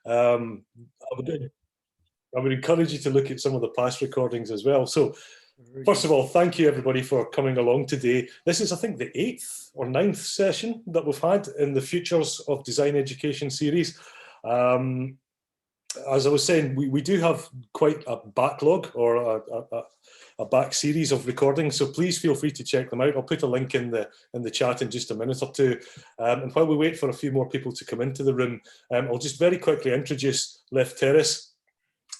Um, I would encourage you to look at some of the past recordings as well. So first of all, thank you everybody for coming along today. This is, I think, the 8th or 9th session that we've had in the Futures of Design Education series. As I was saying, we do have quite a backlog or a back series of recordings, so please feel free to check them out. I'll put a link in the chat in just a minute or two. And while we wait for a few more people to come into the room, I'll just very quickly introduce Lefteris,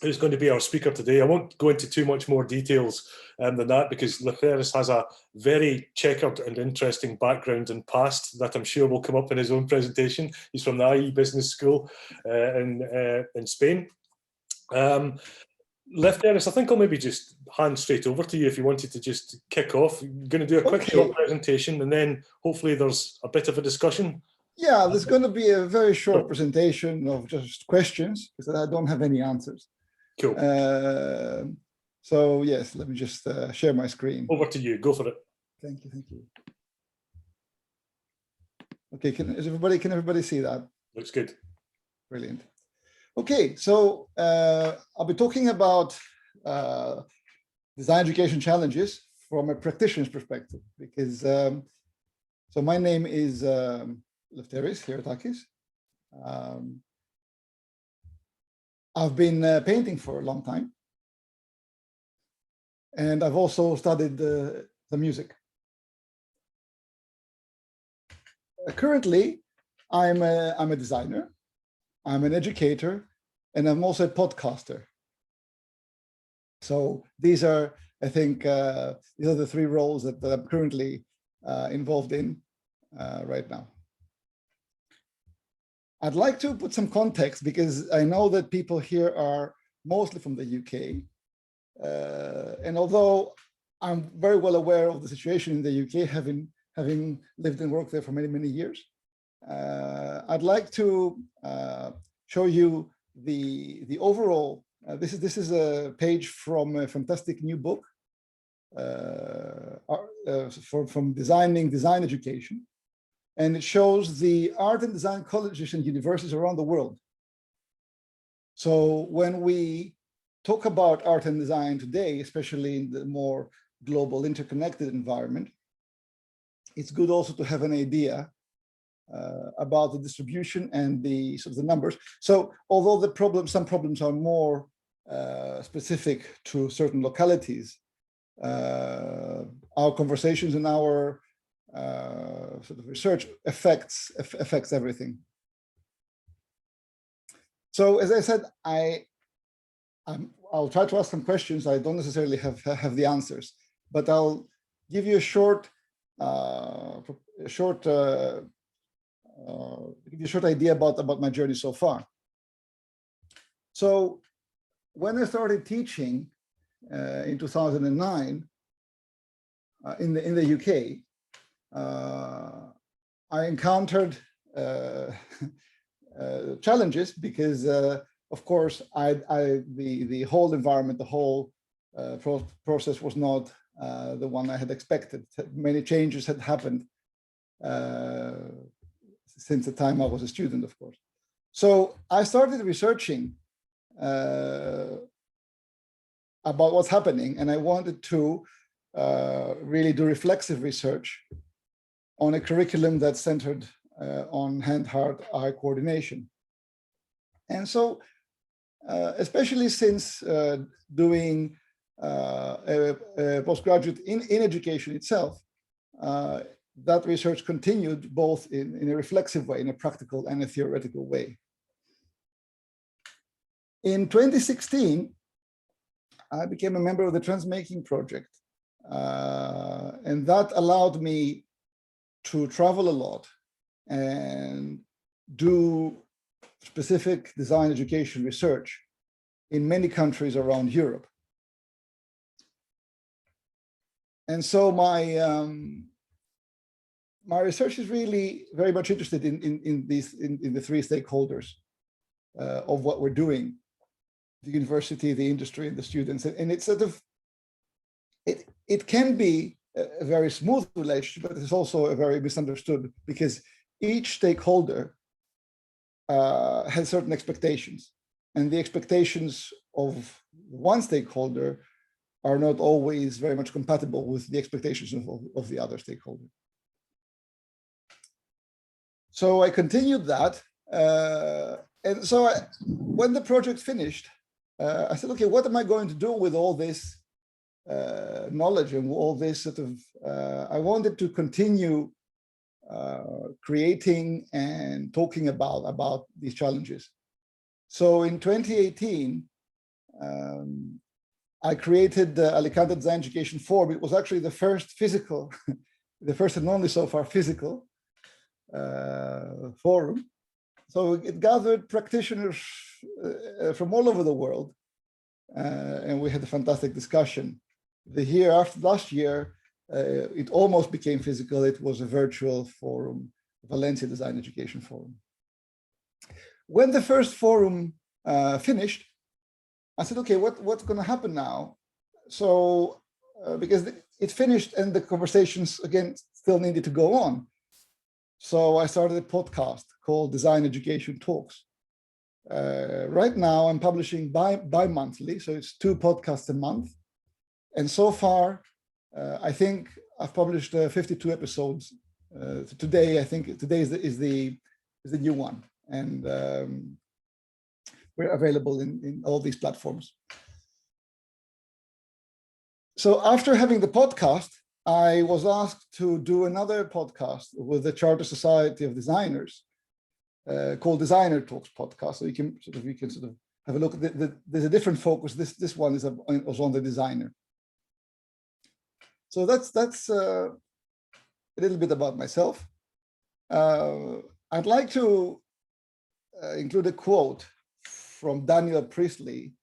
who's going to be our speaker today. I won't go into too much more details than that, because Lefteris has a very checkered and interesting background and past that I'm sure will come up in his own presentation. He's from the IE Business School in Spain. Lefteris, I think I'll maybe just hand straight over to you if you wanted to just kick off. You're going to do a quick short presentation, and then hopefully there's a bit of a discussion. Yeah, there's going to be a very short presentation of just questions, because I don't have any answers. Cool. So yes, let me just share my screen. Over to you. Go for it. Thank you. Thank you. Okay, can everybody see that? Looks good. Brilliant. Okay, so I'll be talking about design education challenges from a practitioner's perspective, because so my name is Lefteris Heretakis. I've been painting for a long time, and I've also studied the music. Currently, I'm a designer, I'm an educator, and I'm also a podcaster. So these are, I think, these are the 3 roles that I'm currently involved in right now. I'd like to put some context, because I know that people here are mostly from the UK. And although I'm very well aware of the situation in the UK, having lived and worked there for many, many years, I'd like to show you the overall. This is a page from a fantastic new book from Design Education. And it shows the art and design colleges and universities around the world. So when we talk about art and design today, especially in the more global interconnected environment, it's good also to have an idea about the distribution and the sort of the numbers. So although some problems are more specific to certain localities, our conversations and our sort of research affects everything. So as I said, I'll try to ask some questions. I don't necessarily have the answers, but I'll give you a short idea about my journey so far. So when I started teaching in 2009 in the UK, I encountered challenges, because of course the whole environment, the whole process was not the one I had expected. Many changes had happened since the time I was a student, of course. So I started researching about what's happening, and I wanted to really do reflexive research on a curriculum that's centered on hand-heart-eye coordination. And so, especially since doing a postgraduate in education itself, that research continued both in a reflexive way, in a practical and a theoretical way. In 2016, I became a member of the Transmaking Project, and that allowed me to travel a lot and do specific design education research in many countries around Europe. And so my research is really very much interested in the 3 stakeholders of what we're doing: the university, the industry, and the students. And it's sort of, it can be a very smooth relationship, but it's also a very misunderstood, because each stakeholder has certain expectations, and the expectations of one stakeholder are not always very much compatible with the expectations of the other stakeholder. So I continued that. And so when the project finished, I said, okay, what am I going to do with all this knowledge and all this sort of, I wanted to continue creating and talking about these challenges. So in 2018, I created the Alicante Design Education Forum. It was actually the first physical, the first and only so far physical forum. So it gathered practitioners from all over the world, and we had a fantastic discussion. The year after last year, it almost became physical. It was a virtual forum, Valencia Design Education Forum. When the first forum finished, I said, okay, what's going to happen now? So, because it finished and the conversations, again, still needed to go on. So I started a podcast called Design Education Talks. Right now, I'm publishing bi-monthly, so it's 2 podcasts a month. And so far, I think I've published 52 episodes. Today, I think today is the new one. And we're available in all these platforms. So after having the podcast, I was asked to do another podcast with the Charter Society of Designers called Designer Talks Podcast. So you can sort of have a look at there's a different focus. This one was on the designer. So that's a little bit about myself. I'd like to include a quote from Daniel Priestley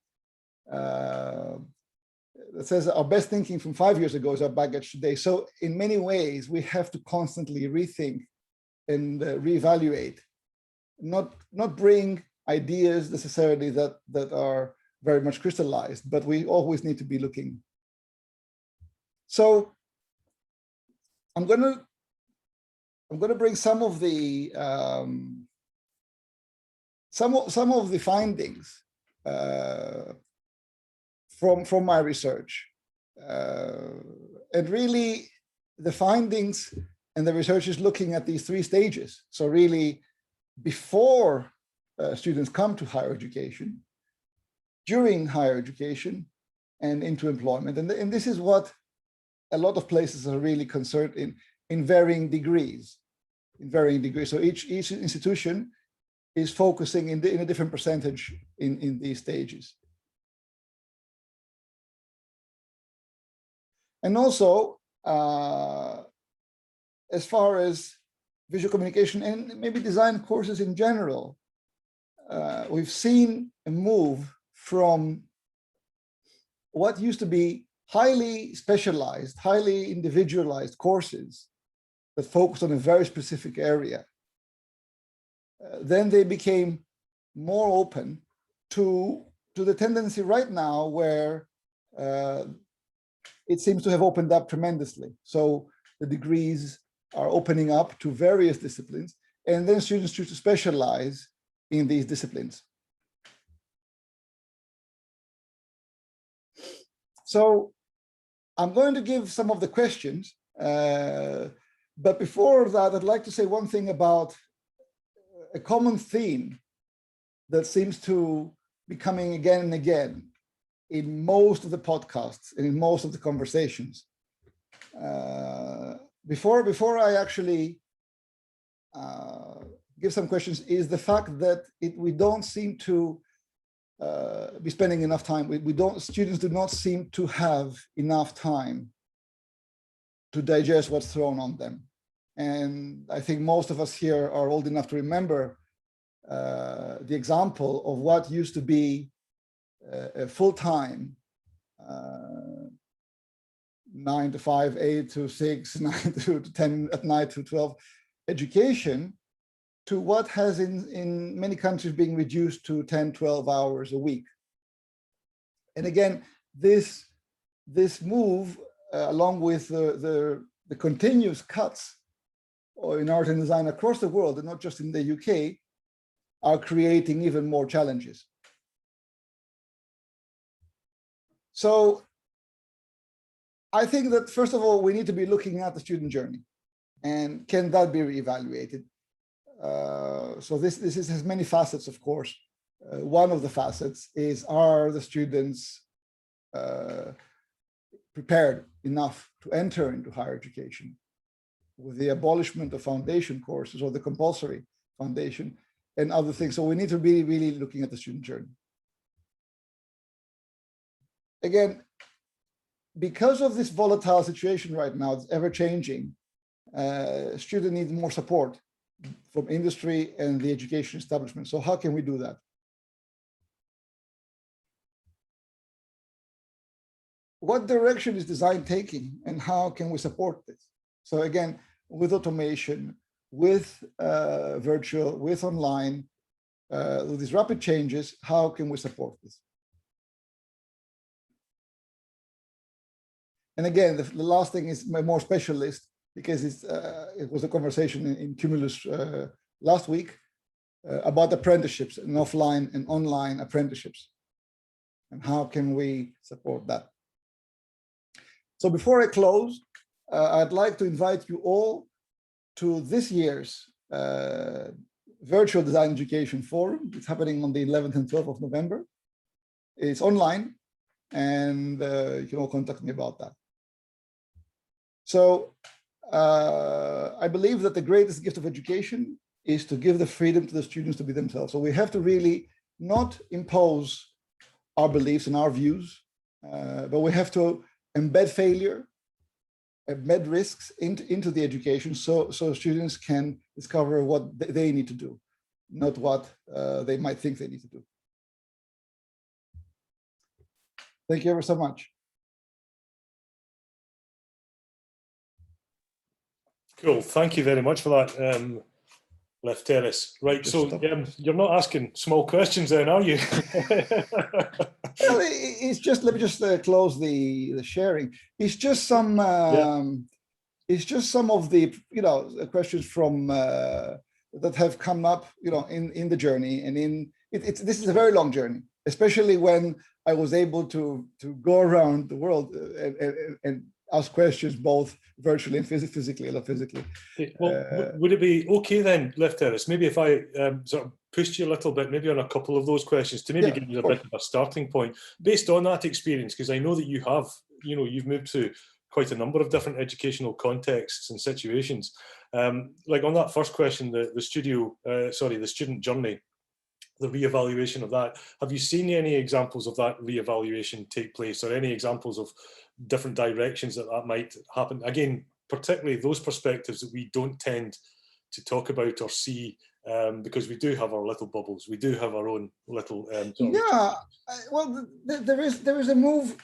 that says, our best thinking from 5 years ago is our baggage today. So in many ways, we have to constantly rethink and reevaluate, not bring ideas necessarily that are very much crystallized, but we always need to be looking. So I'm going to bring some of the findings from my research, and really the findings and the research is looking at these 3 stages. So really before students come to higher education, during higher education, and into employment. And this is what a lot of places are really concerned in varying degrees. So each institution is focusing in a different percentage in these stages. And also, as far as visual communication and maybe design courses in general, we've seen a move from what used to be highly specialized, highly individualized courses that focused on a very specific area. Then they became more open to the tendency right now where it seems to have opened up tremendously. So the degrees are opening up to various disciplines, and then students choose to specialize in these disciplines. So I'm going to give some of the questions, but before that, I'd like to say one thing about a common theme that seems to be coming again and again in most of the podcasts and in most of the conversations. Before I actually give some questions, is the fact that we don't seem to be spending enough time. Students do not seem to have enough time to digest what's thrown on them. And I think most of us here are old enough to remember the example of what used to be a full-time 9 to 5, 8 to 6, 9 to 10 at night to 12 education to what has in many countries being reduced to 10, 12 hours a week. And again, this move, along with the continuous cuts in art and design across the world, and not just in the UK, are creating even more challenges. So I think that, first of all, we need to be looking at the student journey, and can that be reevaluated? So this has many facets, of course. One of the facets is, are the students prepared enough to enter into higher education? With the abolishment of foundation courses or the compulsory foundation and other things. So we need to be really looking at the student journey. Again, because of this volatile situation right now, it's ever changing, students need more support from industry and the education establishment. So how can we do that? What direction is design taking, and how can we support this? So again, with automation, with virtual, with online, with these rapid changes, how can we support this? And again, the last thing is more specialist, because it was a conversation in Cumulus last week about apprenticeships and offline and online apprenticeships. And how can we support that? So before I close, I'd like to invite you all to this year's Virtual Design Education Forum. It's happening on the 11th and 12th of November. It's online, and you can all contact me about that. So I believe that the greatest gift of education is to give the freedom to the students to be themselves. So we have to really not impose our beliefs and our views, but we have to embed failure, embed risks into the education, so students can discover what they need to do, not what they might think they need to do. Thank you ever so much. Cool. Thank you very much for that, Lefteris. Right, so you're not asking small questions then, are you? Well, it's just, let me just close the sharing. It's just some it's just some of the questions from that have come up in the journey, and this is a very long journey, especially when I was able to go around the world and ask questions both virtually and physically. Well, would it be okay then, Lefteris, maybe if I sort of pushed you a little bit, maybe on a couple of those questions, to maybe give you a bit of a starting point based on that experience, because I know that you have, you've moved through quite a number of different educational contexts and situations. Like on that first question, the student journey, the reevaluation of that, have you seen any examples of that reevaluation take place, or any examples of different directions that might happen? Again, particularly those perspectives that we don't tend to talk about or see, because we do have our little bubbles, we do have our own little well, there is a move.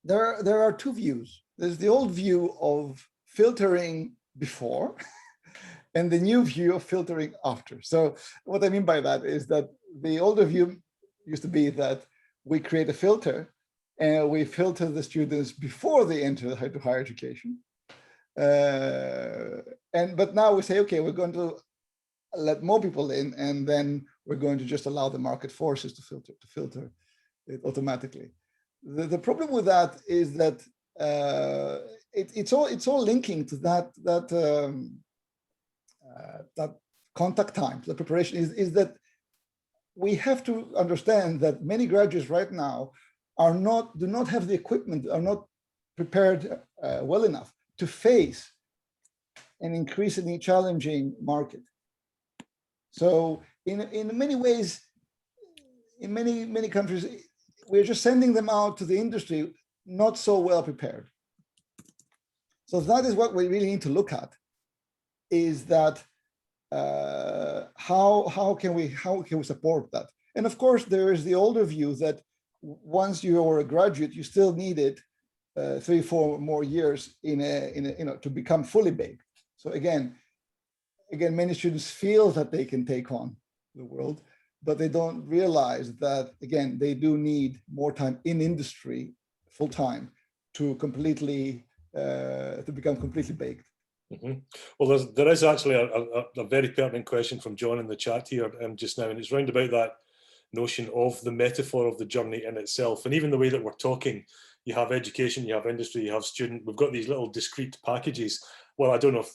There are two views. There's the old view of filtering before and the new view of filtering after. So what I mean by that is that the older view used to be that we create a filter and we filter the students before they enter higher education. But now we say, okay, we're going to let more people in, and then we're going to just allow the market forces to filter it automatically. The problem with that is that it's all linking to that contact time. The preparation is that we have to understand that many graduates right now do not have the equipment, are not prepared well enough to face an increasingly challenging market. So in many ways, in many countries, we're just sending them out to the industry not so well prepared. So that is what we really need to look at, is that how can we support that? And of course, there is the older view that once you are a graduate, you still needed 3-4 more years to become fully baked. So again, many students feel that they can take on the world, but they don't realize that, again, they do need more time in industry full time to completely to become completely baked. Mhm. Well, there is actually a very pertinent question from John in the chat here just now, and it's round about that notion of the metaphor of the journey in itself. And even the way that we're talking, you have education, you have industry, you have student, we've got these little discrete packages. Well, I don't know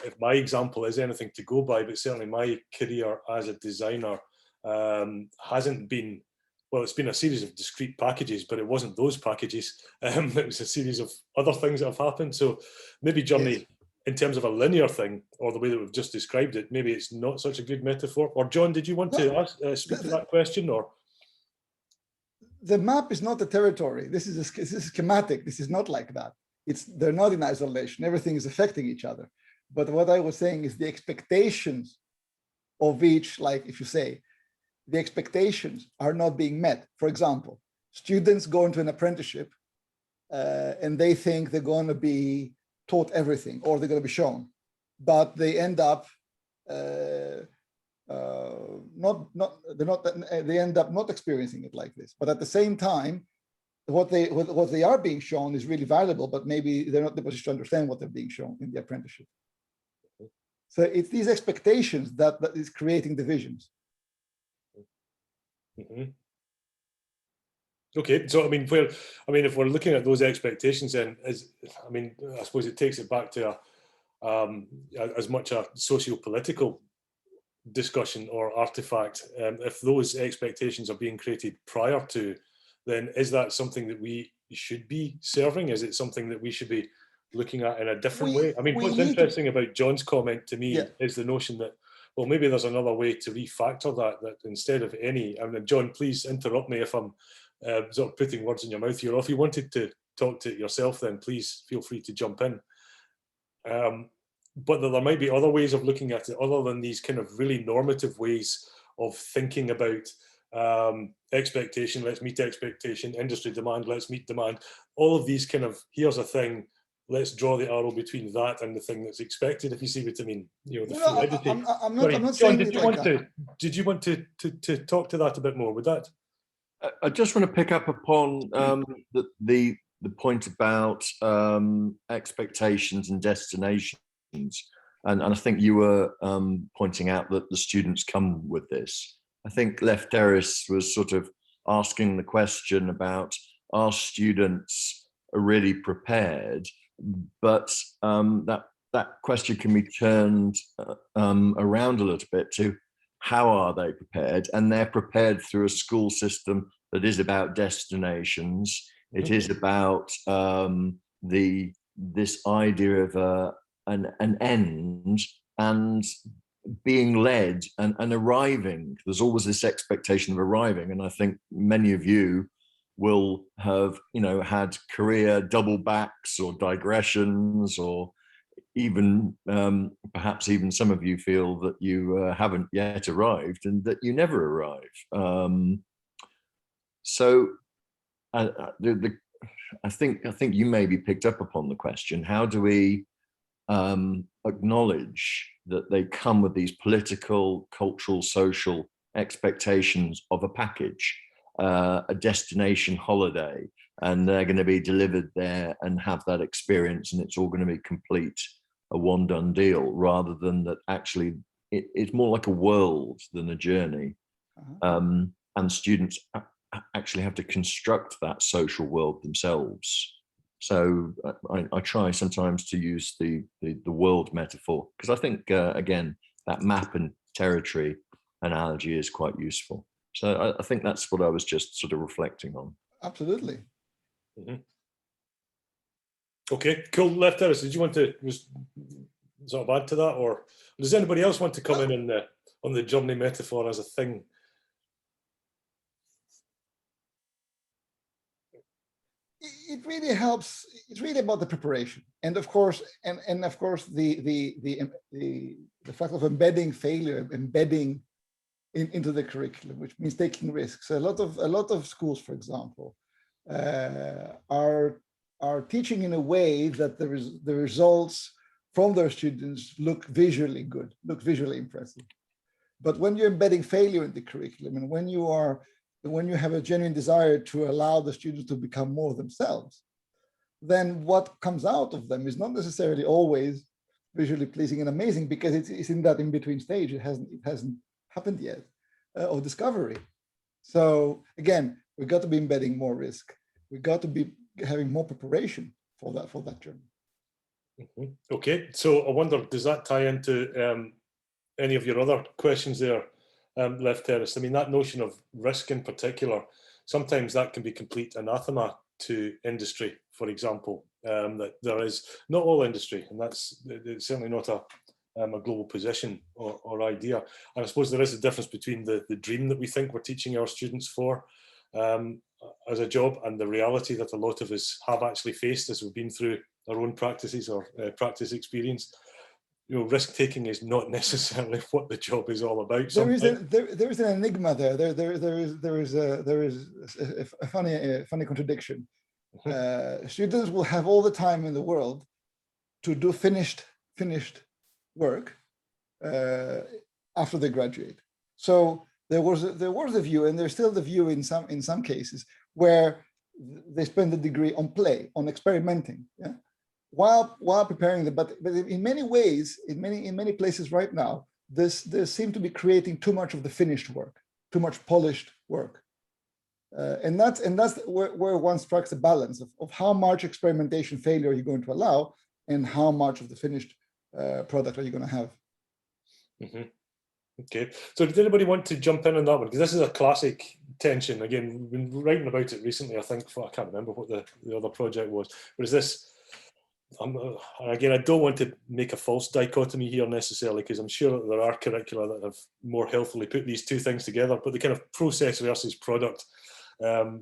if my example is anything to go by, but certainly my career as a designer hasn't been, well, it's been a series of discrete packages, but it wasn't those packages. It was a series of other things that have happened. So maybe journey, Yes. in terms of a linear thing, or the way that we've just described it, maybe it's not such a good metaphor. Or John, did you want to ask, speak to that question? Or the map is not the territory. This is a schematic. This is not like that. They're not in isolation. Everything is affecting each other. But what I was saying is the expectations of each, like if you say, the expectations are not being met. For example, students go into an apprenticeship and they think they're going to be taught everything or they're going to be shown, but they end up they end up not experiencing it like this. But at the same time, what they are being shown is really valuable, but maybe they're not in a position to understand what they're being shown in the apprenticeship. So it's these expectations that is creating divisions. Mm-hmm. Okay, so I mean, if we're looking at those expectations, then I suppose it takes it back to as much a socio-political discussion or artifact. If those expectations are being created prior to, then is that something that we should be serving? Is it something that we should be looking at in a different way? I mean, what's interesting about John's comment to me is the notion that, well, maybe there's another way to refactor that instead of any, and John, please interrupt me if I'm sort of putting words in your mouth here. Or if you wanted to talk to it yourself, then please feel free to jump in. But there might be other ways of looking at it other than these kind of really normative ways of thinking about expectation, let's meet expectation, industry demand, let's meet demand. All of these kind of, here's a thing, let's draw the arrow between that and the thing that's expected, if you see what I mean. You know, the fluidity. I'm not John, saying did you want to talk to that a bit more? Would that? I just want to pick up upon the point about expectations and destinations. And I think you were pointing out that the students come with this. I think Lefteris was sort of asking the question about, are students really prepared? But that question can be turned around a little bit to, how are they prepared? And they're prepared through a school system that is about destinations. It is about this idea of an end and being led and arriving. There's always this expectation of arriving, and I think many of you will have, had career double backs or digressions, or even perhaps even some of you feel that you haven't yet arrived and that you never arrive. So I think you maybe picked up upon the question: how do we acknowledge that they come with these political, cultural, social expectations of a package, a destination holiday, and they're going to be delivered there and have that experience, and it's all going to be complete, a one done deal, rather than that actually it's more like a world than a journey. And students actually have to construct that social world themselves. So I try sometimes to use the world metaphor, because I think, again, that map and territory analogy is quite useful. So I think that's what I was just sort of reflecting on. Absolutely. Okay, cool. Lefteris, did you want to sort of add to that, or does anybody else want to come in on the journey metaphor as a thing? It really helps. It's really about the preparation, and of course, the fact of embedding failure, embedding into the curriculum, which means taking risks. A lot of schools, for example, are teaching in a way that the results from their students look visually good, look visually impressive. But when you're embedding failure in the curriculum, and when you have a genuine desire to allow the students to become more themselves, then what comes out of them is not necessarily always visually pleasing and amazing because it's in that in-between stage. It hasn't happened yet, of discovery. So again, we got to be embedding more risk. We got to be having more preparation for that journey. Okay, so I wonder, does that tie into any of your other questions there, Lefteris? I mean, that notion of risk in particular, sometimes that can be complete anathema to industry, for example, that there is, not all industry, and it's certainly not a global position or idea. And I suppose there is a difference between the dream that we think we're teaching our students for as a job and the reality that a lot of us have actually faced as we've been through our own practices or practice experience. You know, risk taking is not necessarily what the job is all about. There is an enigma there. There is a funny contradiction. Students will have all the time in the world to do finished work after they graduate. So there was a view, and there's still the view in some cases, where they spend the degree on play, on experimenting, yeah, while preparing them. But in many ways, in many places right now, they seem to be creating too much of the finished work, too much polished work, and that's where one strikes a balance of how much experimentation failure you're going to allow, and how much of the finished product are you going to have. Okay, so did anybody want to jump in on that one? Because this is a classic tension. Again, we've been writing about it recently, I think. I can't remember what the other project was. But is this, again, I don't want to make a false dichotomy here necessarily, because I'm sure that there are curricula that have more healthily put these two things together, but the kind of process versus product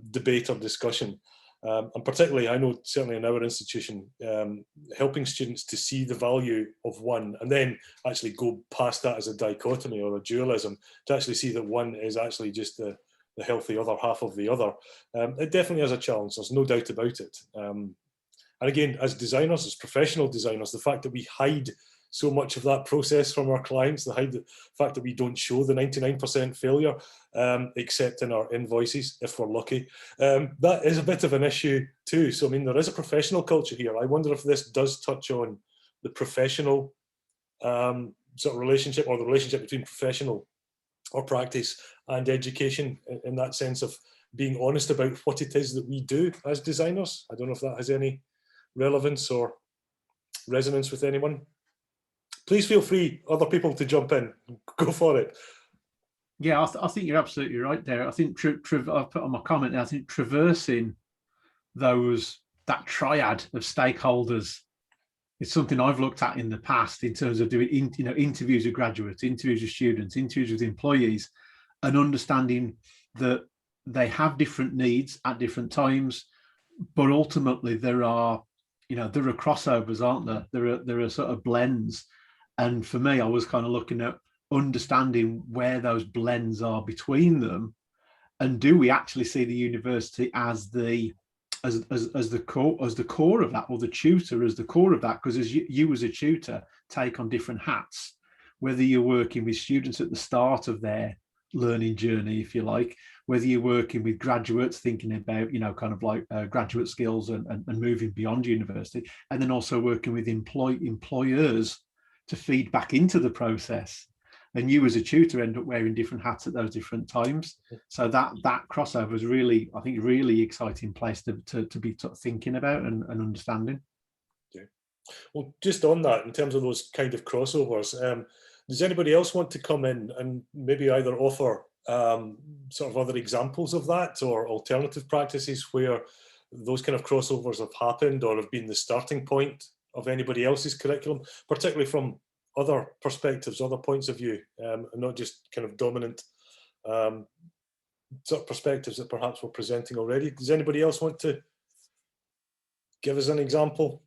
debate or discussion. And particularly, I know certainly in our institution, helping students to see the value of one and then actually go past that as a dichotomy or a dualism, to actually see that one is actually just the healthy other half of the other. It definitely is a challenge, there's no doubt about it. And again, as designers, as professional designers, the fact that we hide so much of that process from our clients, the fact that we don't show the 99% failure, except in our invoices, if we're lucky, that is a bit of an issue too. So, I mean, there is a professional culture here. I wonder if this does touch on the professional sort of relationship, or the relationship between professional or practice and education, in that sense of being honest about what it is that we do as designers. I don't know if that has any relevance or resonance with anyone. Please feel free, other people, to jump in. Go for it. Yeah, I think you're absolutely right there. I think I've put on my comment there, I think traversing that triad of stakeholders is something I've looked at in the past in terms of doing interviews with graduates, interviews with students, interviews with employees, and understanding that they have different needs at different times, but ultimately there are crossovers, aren't there? There are sort of blends. And for me, I was kind of looking at understanding where those blends are between them, and do we actually see the university as the core of that, or the tutor as the core of that? Because as you as a tutor take on different hats, whether you're working with students at the start of their learning journey, if you like, whether you're working with graduates thinking about kind of like graduate skills and moving beyond university, and then also working with employers to feed back into the process, and you as a tutor end up wearing different hats at those different times. So that crossover is really, I think, a really exciting place to be thinking about and understanding. Okay. Well, just on that, in terms of those kind of crossovers, does anybody else want to come in and maybe either offer sort of other examples of that, or alternative practices where those kind of crossovers have happened or have been the starting point of anybody else's curriculum, particularly from other perspectives, other points of view, and not just kind of dominant sort of perspectives that perhaps we're presenting already? Does anybody else want to give us an example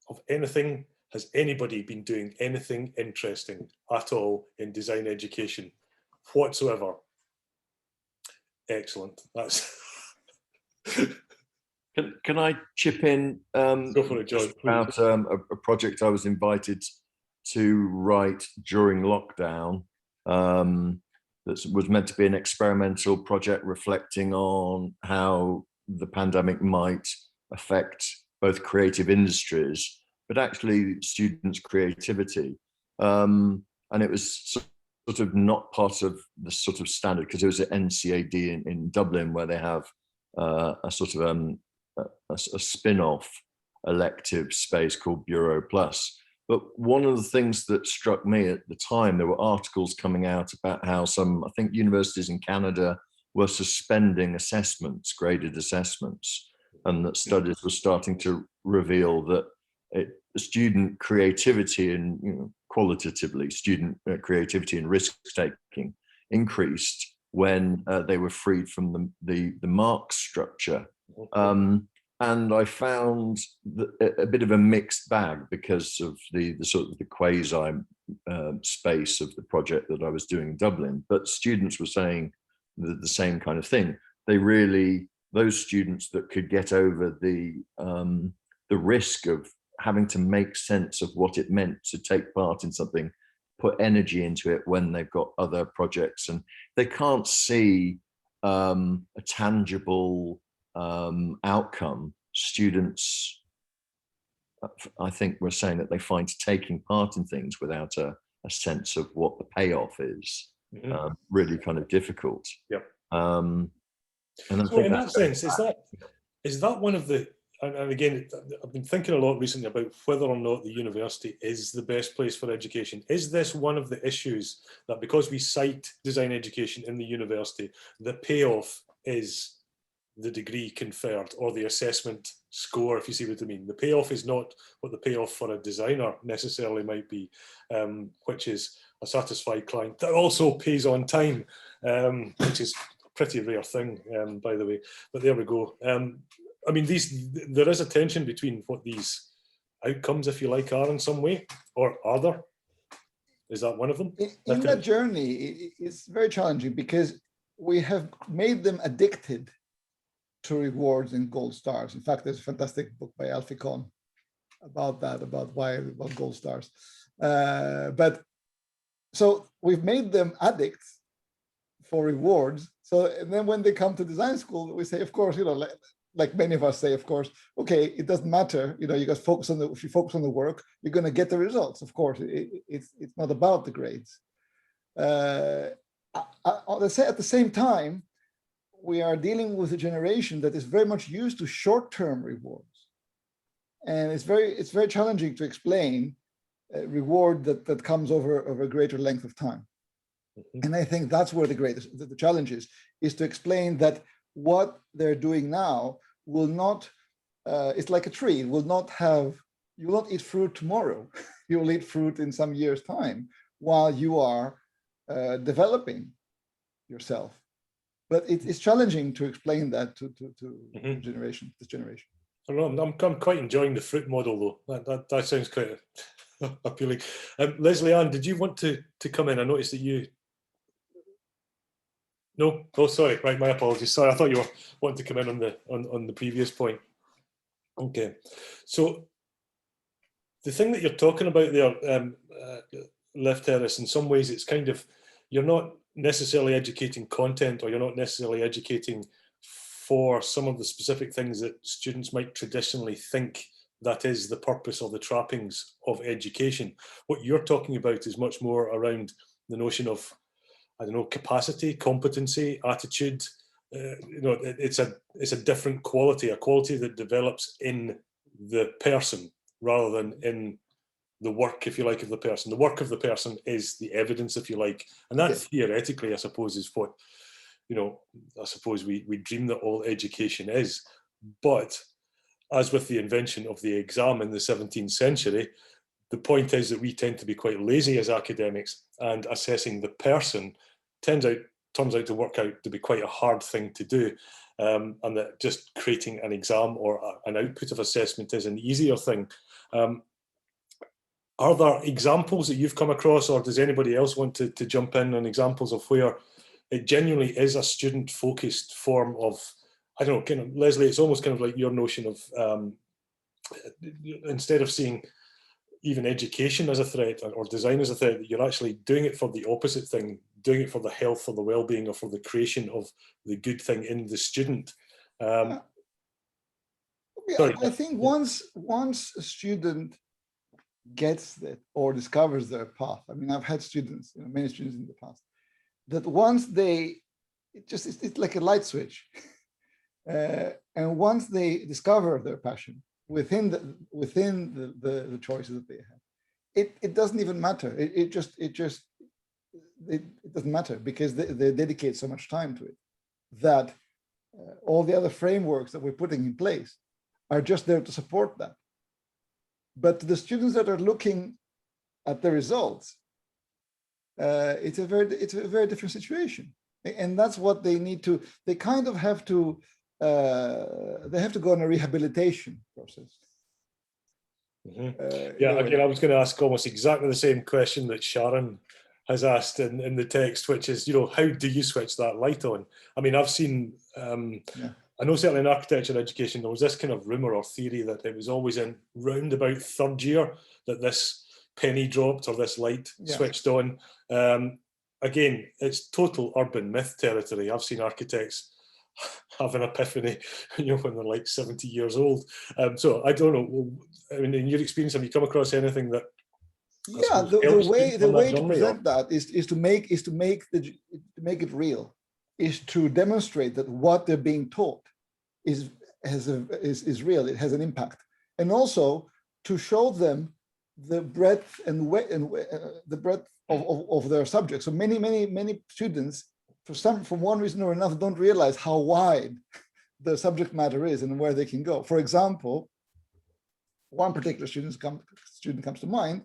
of anything? Has anybody been doing anything interesting at all in design education whatsoever? Excellent. That's Can I chip in? Go for it, George. About a project I was invited to write during lockdown. That was meant to be an experimental project reflecting on how the pandemic might affect both creative industries, but actually students' creativity. And it was sort of not part of the sort of standard, because it was at NCAD in Dublin, where they have a sort of a spin-off elective space called Bureau Plus. But one of the things that struck me at the time, there were articles coming out about how some, I think, universities in Canada were suspending assessments, graded assessments, and that studies were starting to reveal that student creativity and, you know, qualitatively student creativity and risk-taking increased when they were freed from the mark structure. And I found a bit of a mixed bag because of the sort of the quasi space of the project that I was doing in Dublin. But students were saying the same kind of thing. They really, those students that could get over the risk of having to make sense of what it meant to take part in something, put energy into it when they've got other projects, and they can't see a tangible outcome. Students, I think, were saying that they find taking part in things without a sense of what the payoff is really kind of difficult. Yep. And I so think in that sense, is that one of the, and again, I've been thinking a lot recently about whether or not the university is the best place for education. Is this one of the issues that because we cite design education in the university, the payoff is the degree conferred or the assessment score, if you see what I mean? The payoff is not what the payoff for a designer necessarily might be, which is a satisfied client that also pays on time, which is a pretty rare thing, by the way, but there we go. I mean, there is a tension between what these outcomes, if you like, are in some way, or are there? Is that one of them? In that journey, it's very challenging because we have made them addicted to rewards and gold stars. In fact, there's a fantastic book by Alfie Kohn about that, about gold stars. But so we've made them addicts for rewards. So, and then when they come to design school, we say, of course, you know, like many of us say, of course, okay, it doesn't matter, you know, you guys focus on if you focus on the work, you're going to get the results. Of course, it's not about the grades. Let's say at the same time, we are dealing with a generation that is very much used to short-term rewards, and it's very challenging to explain a reward that comes over a greater length of time. And I think that's where the challenge is to explain that what they're doing now will not, it's like a tree, you will not eat fruit tomorrow. You will eat fruit in some years' time while you are developing yourself. But it's challenging to explain that to this generation. I don't know, I'm quite enjoying the fruit model though. That sounds quite appealing. Leslie Ann, did you want to come in? I noticed that you. No, oh sorry, right, my apologies. Sorry, I thought you were wanting to come in on the previous point. Okay, so the thing that you're talking about there, Lefteris, in some ways it's kind of, you're not necessarily educating content, or you're not necessarily educating for some of the specific things that students might traditionally think that is the purpose or the trappings of education. What you're talking about is much more around the notion of, I don't know, capacity, competency, attitude. You know, it's a different quality, a quality that develops in the person rather than in the work, if you like, of the person. The work of the person is the evidence, if you like, and that theoretically, I suppose, is what, you know, I suppose we dream that all education is. But as with the invention of the exam in the 17th century, the point is that we tend to be quite lazy as academics, and assessing the person turns out to work out to be quite a hard thing to do, and that just creating an exam or an output of assessment is an easier thing. Are there examples that you've come across, or does anybody else want to jump in on examples of where it genuinely is a student-focused form of, I don't know, kind of, Leslie, it's almost kind of like your notion of, instead of seeing even education as a threat or design as a threat, that you're actually doing it for the opposite thing, doing it for the health or the well-being or for the creation of the good thing in the student. I think once a student gets it or discovers their path. I mean, I've had students, many students in the past, that once it's like a light switch. And once they discover their passion within the choices that they have, it doesn't even matter. It doesn't matter because they dedicate so much time to it that all the other frameworks that we're putting in place are just there to support that. But to the students that are looking at the results, it's a very different situation. And that's what they need to, they kind of have to, they have to go on a rehabilitation process. Yeah, again, I was going to ask almost exactly the same question that Sharon has asked in the text, which is, how do you switch that light on? I mean, I've seen, I know certainly in architecture education, there was this kind of rumor or theory that it was always in round about third year that this penny dropped or this light switched on. Again, it's total urban myth territory. I've seen architects have an epiphany, when they're like 70 years old. So I don't know. I mean, in your experience, have you come across anything that? Yeah, the way to present that is to make it real, is to demonstrate that what they're being taught is real. It has an impact, and also to show them the breadth and the breadth of their subject. So many students, for one reason or another, don't realize how wide the subject matter is and where they can go. For example, one particular student comes to mind.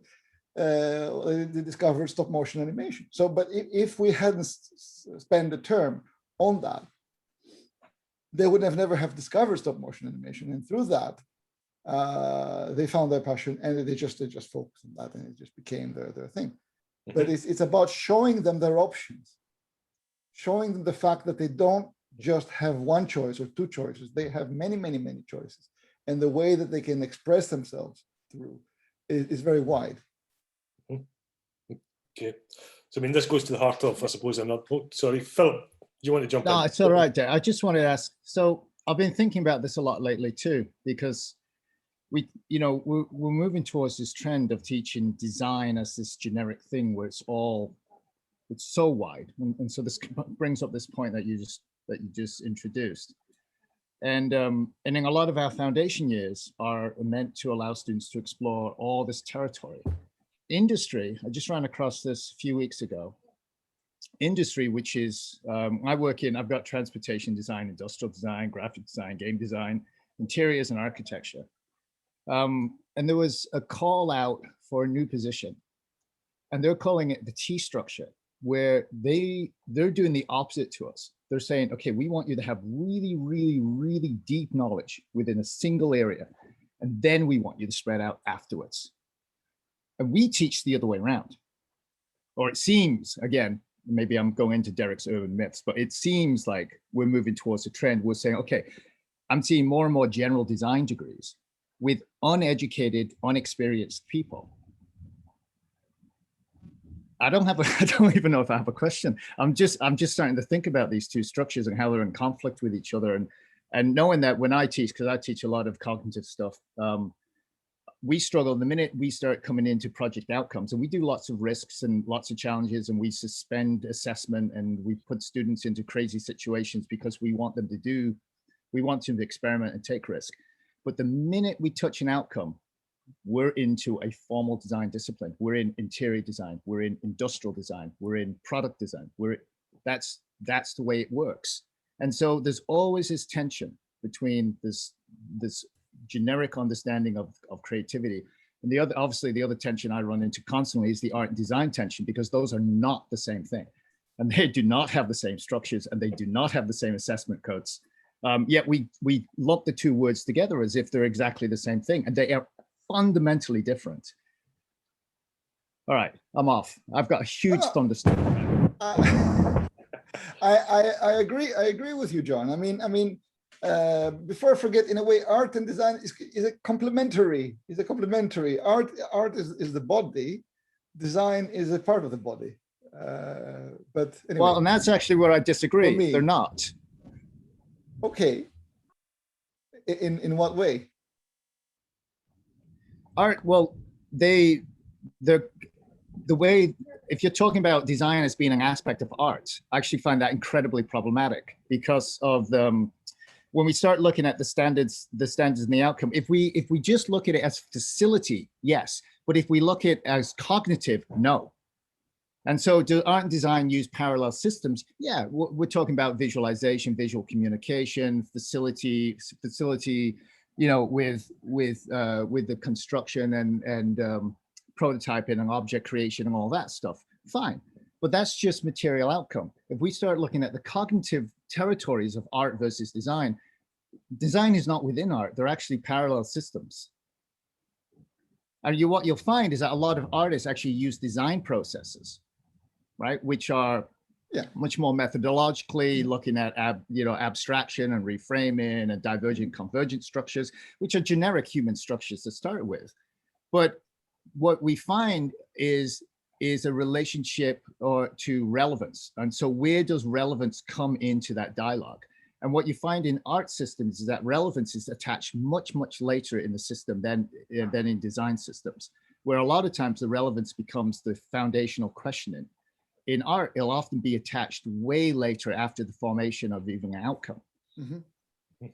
They discovered stop motion animation. So, but if we hadn't spent the term on that, they would have never have discovered stop motion animation. And through that, they found their passion, and they just focused on that, and it just became their thing. But it's about showing them their options, showing them the fact that they don't just have one choice or two choices. They have many choices, and the way that they can express themselves through is very wide. Okay, so I mean, this goes to the heart of, I suppose, sorry, Philip, do you want to jump in? No, it's all right, Derek. I just wanted to ask, so I've been thinking about this a lot lately too, because we're moving towards this trend of teaching design as this generic thing where it's so wide. And so this brings up this point that you just introduced. And in a lot of our foundation years are meant to allow students to explore all this territory. Industry, I just ran across this a few weeks ago. Industry, which is, I've got transportation design, industrial design, graphic design, game design, interiors, and architecture. And there was a call out for a new position, and they're calling it the T structure, where they're doing the opposite to us. They're saying, okay, we want you to have really deep knowledge within a single area, and then we want you to spread out afterwards. And we teach the other way around, or it seems, again, maybe I'm going into Derek's urban myths, but it seems like we're moving towards a trend. We're saying, okay, I'm seeing more and more general design degrees with uneducated, unexperienced people. I don't even know if I have a question. I'm just starting to think about these two structures and how they're in conflict with each other. And knowing that when I teach, because I teach a lot of cognitive stuff, we struggle the minute we start coming into project outcomes, and we do lots of risks and lots of challenges, and we suspend assessment, and we put students into crazy situations because we want them to experiment and take risk. But the minute we touch an outcome, we're into a formal design discipline. We're in interior design, we're in industrial design, we're in product design. That's the way it works. And so there's always this tension between this generic understanding of creativity, and the other tension I run into constantly is the art and design tension, because those are not the same thing, and they do not have the same structures, and they do not have the same assessment codes. Yet we lump the two words together as if they're exactly the same thing, and they are fundamentally different. All right, I'm off. I've got a huge thunderstorm. I agree with you, John. I mean, before I forget, in a way, art and design is a complementary. Art is the body, design is a part of the body. But anyway. Well, and that's actually where I disagree. They're not. Okay. In what way? Art, well, the way, if you're talking about design as being an aspect of art, I actually find that incredibly problematic because of the, when we start looking at the standards and the outcome, if we just look at it as facility, yes, but if we look at it as cognitive, no. And so do art and design use parallel systems? Yeah, we're talking about visualization, visual communication, facility, you know, with the construction and prototyping and object creation and all that stuff, fine. But that's just material outcome. If we start looking at the cognitive territories of art versus design, design is not within art. They're actually parallel systems. And what you'll find is that a lot of artists actually use design processes, right? Which are much more methodologically looking at abstraction and reframing and divergent convergent structures, which are generic human structures to start with. But what we find is a relationship to relevance. And so where does relevance come into that dialogue? And what you find in art systems is that relevance is attached much, much later in the system than in design systems, where a lot of times the relevance becomes the foundational questioning. In art, it'll often be attached way later after the formation of even an outcome. Mm-hmm.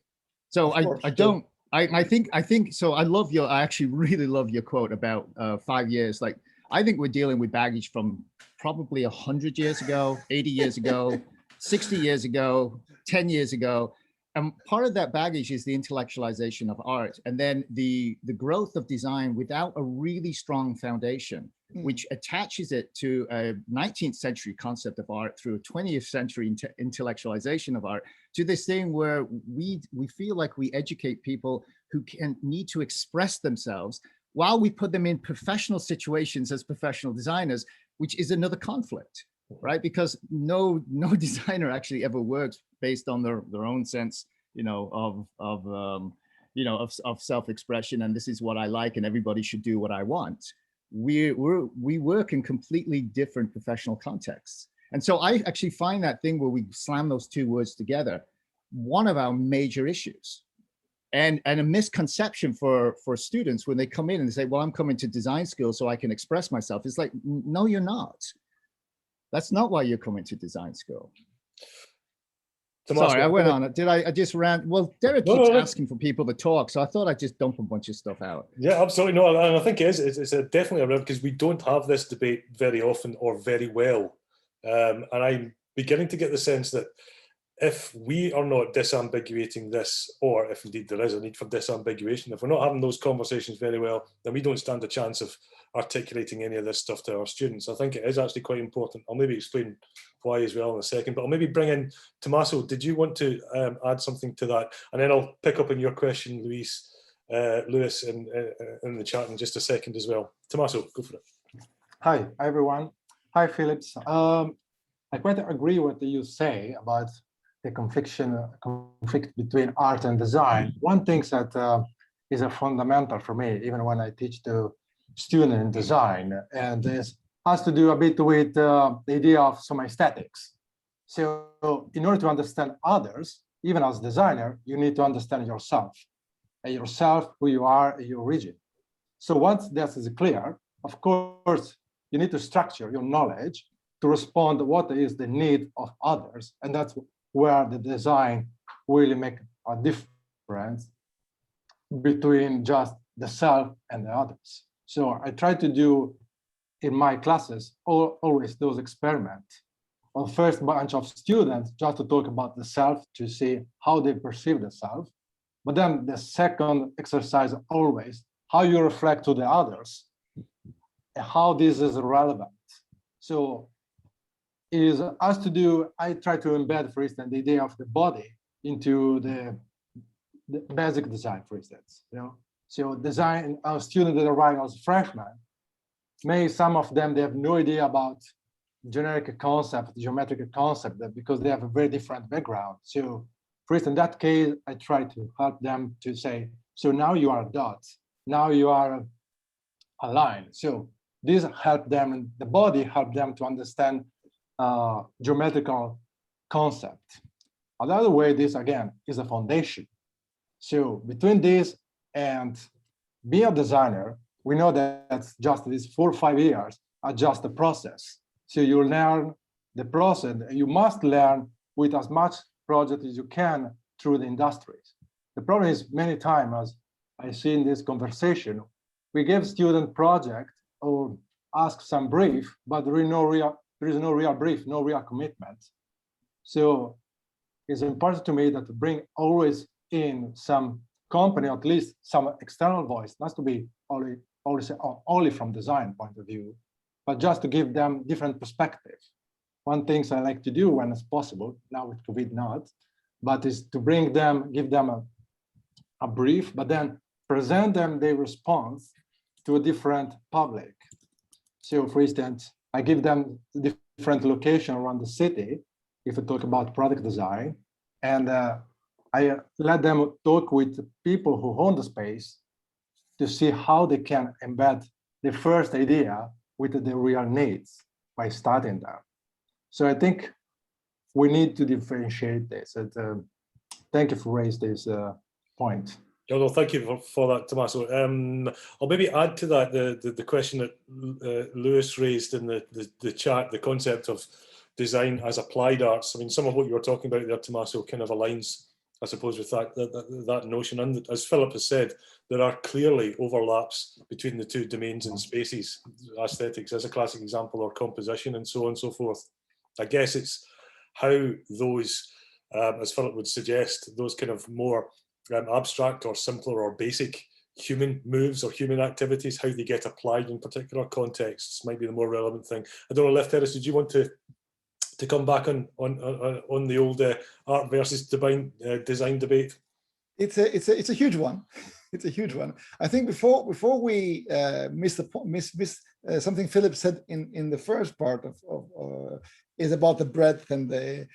So I think, so I actually really love your quote about 5 years. Like, I think we're dealing with baggage from probably 100 years ago, 80 years ago, 60 years ago, 10 years ago. And part of that baggage is the intellectualization of art. And then the growth of design without a really strong foundation, which attaches it to a 19th century concept of art through a 20th century intellectualization of art, to this thing where we feel like we educate people who need to express themselves while we put them in professional situations as professional designers, which is another conflict, right? Because no designer actually ever works based on their own sense, of self-expression, and this is what I like, and everybody should do what I want. We work in completely different professional contexts. And so I actually find that thing where we slam those two words together one of our major issues, and a misconception for students when they come in and they say, well, I'm coming to design school so I can express myself. It's like, no, you're not. That's not why you're coming to design school. Sorry, I went on. I just ran? Well, Derek keeps asking for people to talk, so I thought I'd just dump a bunch of stuff out. Yeah, absolutely. No, and I think it is. It's definitely around, because we don't have this debate very often or very well. And I'm beginning to get the sense that if we are not disambiguating this, or if indeed there is a need for disambiguation, if we're not having those conversations very well, then we don't stand a chance of articulating any of this stuff to our students. I think it is actually quite important. I'll maybe explain why as well in a second, but I'll maybe bring in Tommaso. Did you want to add something to that? And then I'll pick up on your question, Lewis, in the chat in just a second as well. Tommaso, go for it. Hi, everyone. Hi, Phillips. I quite agree with what you say about the conflict between art and design. One thing that is a fundamental for me, even when I teach to students in design, and this has to do a bit with the idea of some aesthetics. So in order to understand others, even as a designer, you need to understand yourself, and who you are, and your origin. So once that is clear, of course, you need to structure your knowledge to respond to what is the need of others. And that's where the design really make a difference between just the self and the others. So I try to do in my classes always those experiments on first bunch of students just to talk about the self, to see how they perceive the self. But then the second exercise always how you reflect to the others and how this is relevant. So I try to embed, for instance, the idea of the body into the basic design, for instance. So design, our students that arrive as freshmen, some of them, they have no idea about generic concept, geometric concept, because they have a very different background. So for instance, in that case, I try to help them to say, so now you are a dot, now you are a line. So this help them, and the body help them to understand geometrical concept. Another way, this again is a foundation. So between this and being a designer, we know that just these 4 or 5 years are just the process. So you learn the process. You must learn with as much project as you can through the industries. The problem is many times, as I see in this conversation, we give student project or ask some brief, but there is no real brief, no real commitment. So it's important to me that to bring always in some company, at least some external voice, not to be only from design point of view, but just to give them different perspective. One thing I like to do when it's possible, now with COVID not, but is to bring them, give them a brief, but then present them their response to a different public. So for instance, I give them different location around the city, if we talk about product design, and I let them talk with people who own the space to see how they can embed the first idea with the real needs by starting them. So I think we need to differentiate this. And, thank you for raising this point. No, thank you for that, Tommaso. I'll maybe add to that the question that Lewis raised in the chat, the concept of design as applied arts. I mean, some of what you were talking about there, Tommaso, kind of aligns, I suppose, with that notion. And as Philip has said, there are clearly overlaps between the two domains and spaces. Aesthetics is a classic example, or composition, and so on and so forth. I guess it's how those, as Philip would suggest, those kind of more abstract or simpler or basic human moves or human activities, how they get applied in particular contexts might be the more relevant thing. I don't know, Lefteris, did you want to come back on the old art versus design debate? It's a huge one. It's a huge one. I think before we miss something Philip said in the first part of is about the breadth and the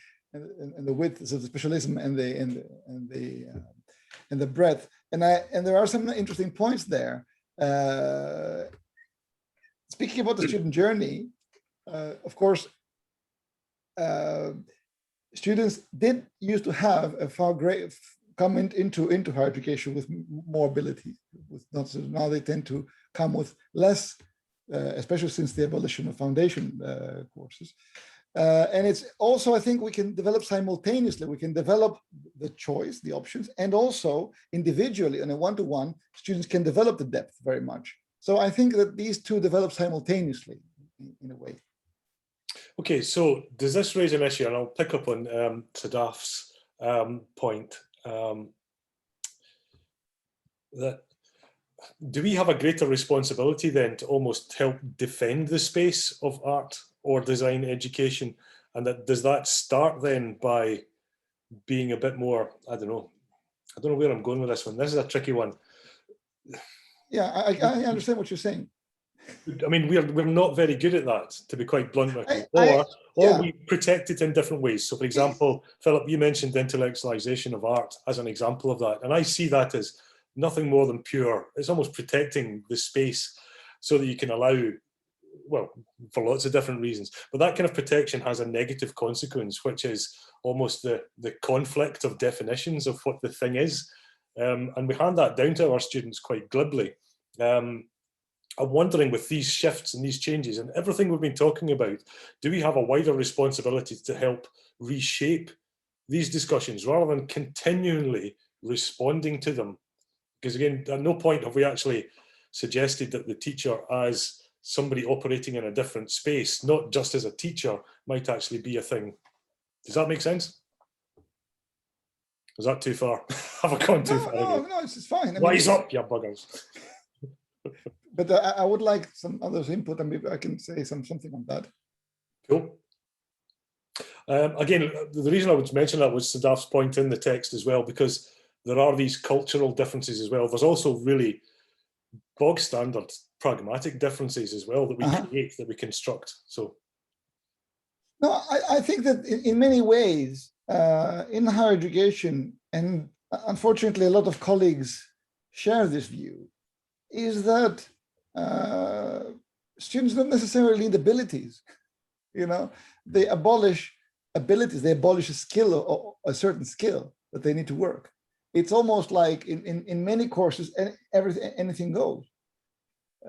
width, so the specialism and the breadth, and there are some interesting points there. Speaking about the student journey, of course, students used to have a far greater come into higher education with more ability. So now they tend to come with less, especially since the abolition of foundation courses. And it's also, I think we can develop simultaneously. We can develop the choice, the options, and also individually in a one-to-one, students can develop the depth very much. So I think that these two develop simultaneously in a way. Okay, so does this raise an issue? And I'll pick up on Sadaf's point. That do we have a greater responsibility then to almost help defend the space of art or design education, and does that start then by being a bit more, I don't know where I'm going with this one. This is a tricky one. Yeah, I understand what you're saying. I mean, we're not very good at that, to be quite blunt with you. Or we protect it in different ways. So, for example, Philip, you mentioned intellectualization of art as an example of that, and I see that as nothing more than pure. It's almost protecting the space so that you can allow, well, for lots of different reasons, but that kind of protection has a negative consequence, which is almost the conflict of definitions of what the thing is, and we hand that down to our students quite glibly. I'm wondering, with these shifts and these changes and everything we've been talking about, do we have a wider responsibility to help reshape these discussions rather than continually responding to them? Because again, at no point have we actually suggested that the teacher, as somebody operating in a different space, not just as a teacher, might actually be a thing. Does that make sense? Is that too far? Have I gone too far? No, it's fine. Rise up, you buggers. But I would like some others' input, and maybe I can say something on that. Cool. Again, the reason I would mention that was Sadaf's point in the text as well, because there are these cultural differences as well. There's also really bog standard pragmatic differences as well that we create, that we construct. So, no, I think that in many ways, in higher education, and unfortunately a lot of colleagues share this view, is that students don't necessarily need abilities. They abolish abilities, they abolish a skill or a certain skill that they need to work. It's almost like in many courses, anything goes.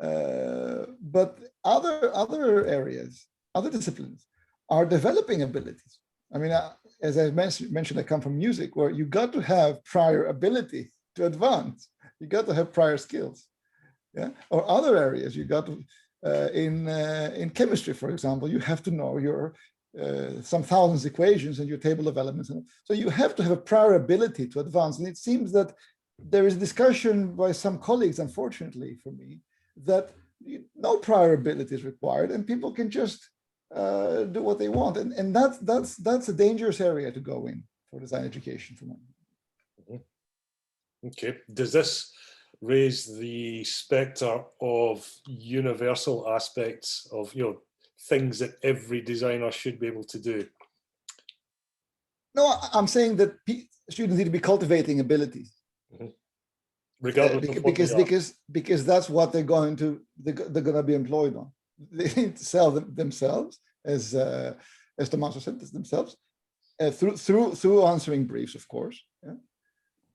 But other areas, other disciplines are developing abilities. I mean, as I mentioned, I come from music, where you got to have prior ability to advance. You got to have prior skills. Yeah. Or other areas, you got to, in chemistry, for example, you have to know your some thousands equations and your table of elements. So you have to have a prior ability to advance. And it seems that there is discussion by some colleagues, unfortunately for me, that no prior ability is required and people can just do what they want. And that's a dangerous area to go in for design education for me. Okay. Does this raise the specter of universal aspects of, things that every designer should be able to do? No, I'm saying that students need to be cultivating abilities. Regardless of what they are. Because that's what they're going to be employed on. They need to sell themselves, as Tommaso said, themselves through answering briefs, of course. Yeah?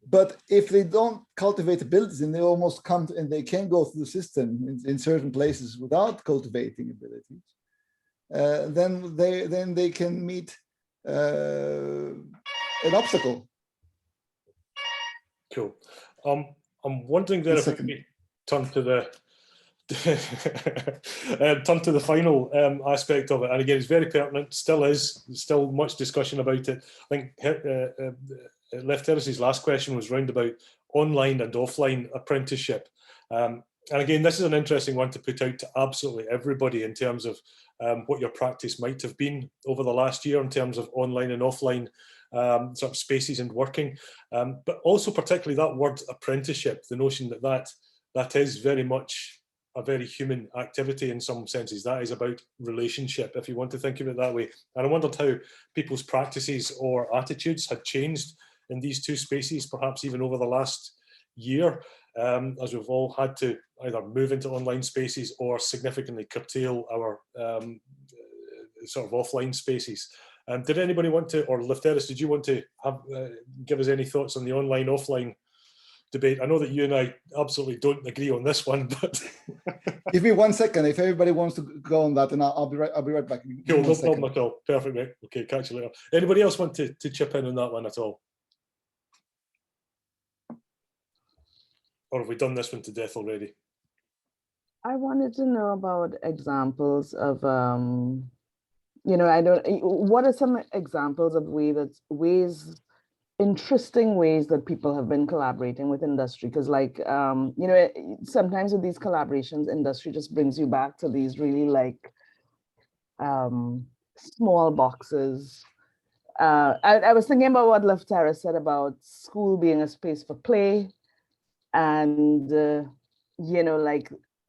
But if they don't cultivate abilities, and they almost come to, and they can go through the system in certain places without cultivating abilities, then they can meet an obstacle. Cool. I'm wondering then if we could turn to the turn to the final aspect of it. And again, it's very pertinent, still much discussion about it. I think Lefteris' last question was round about online and offline apprenticeship. And again, this is an interesting one to put out to absolutely everybody in terms of what your practice might have been over the last year in terms of online and offline sort of spaces and working, but also particularly that word apprenticeship, the notion that is very much a very human activity in some senses. That is about relationship, if you want to think of it that way. And I wondered how people's practices or attitudes had changed in these two spaces, perhaps even over the last year, as we've all had to either move into online spaces or significantly curtail our sort of offline spaces. Did anybody want to, or Lefteris, did you want to give us any thoughts on the online-offline debate? I know that you and I absolutely don't agree on this one, but give me 1 second. If everybody wants to go on that, and I'll be right back. Cool, no problem at all. Perfect, mate. Okay, catch you later. Anybody else want to chip in on that one at all? Or have we done this one to death already? I wanted to know about examples of, what are some examples of interesting ways that people have been collaborating with industry? Because sometimes with these collaborations, industry just brings you back to these really small boxes. I was thinking about what Lefteris said about school being a space for play. And,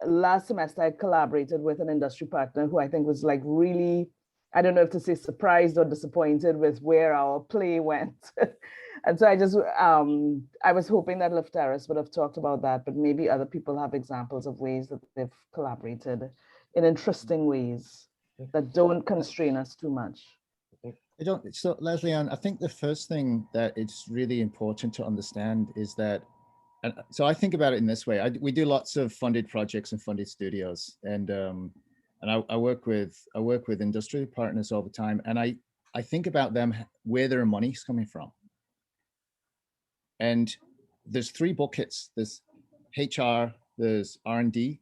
last semester I collaborated with an industry partner who I think was really, I don't know if to say surprised or disappointed with where our play went. And so I was hoping that Lefteris would have talked about that, but maybe other people have examples of ways that they've collaborated in interesting ways that don't constrain us too much. So Leslie Ann, I think the first thing that it's really important to understand is that, and so I think about it in this way. We do lots of funded projects and funded studios, and I work with industry partners all the time, and I think about them, where their money's coming from. And there's three buckets. There's HR, there's R&D,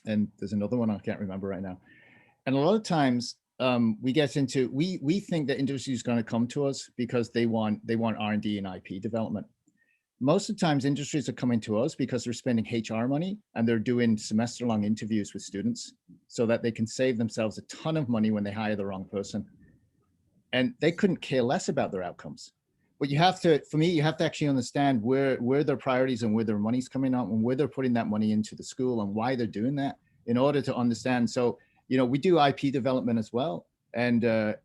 and there's another one I can't remember right now. And a lot of times we get into, we think that industry is going to come to us because they want R&D and IP development. Most of the times industries are coming to us because they're spending HR money and they're doing semester-long interviews with students so that they can save themselves a ton of money when they hire the wrong person. And they couldn't care less about their outcomes. But you have to, for me, you have to actually understand where their priorities and where their money's coming out and where they're putting that money into the school and why they're doing that in order to understand. So, we do IP development as well. And I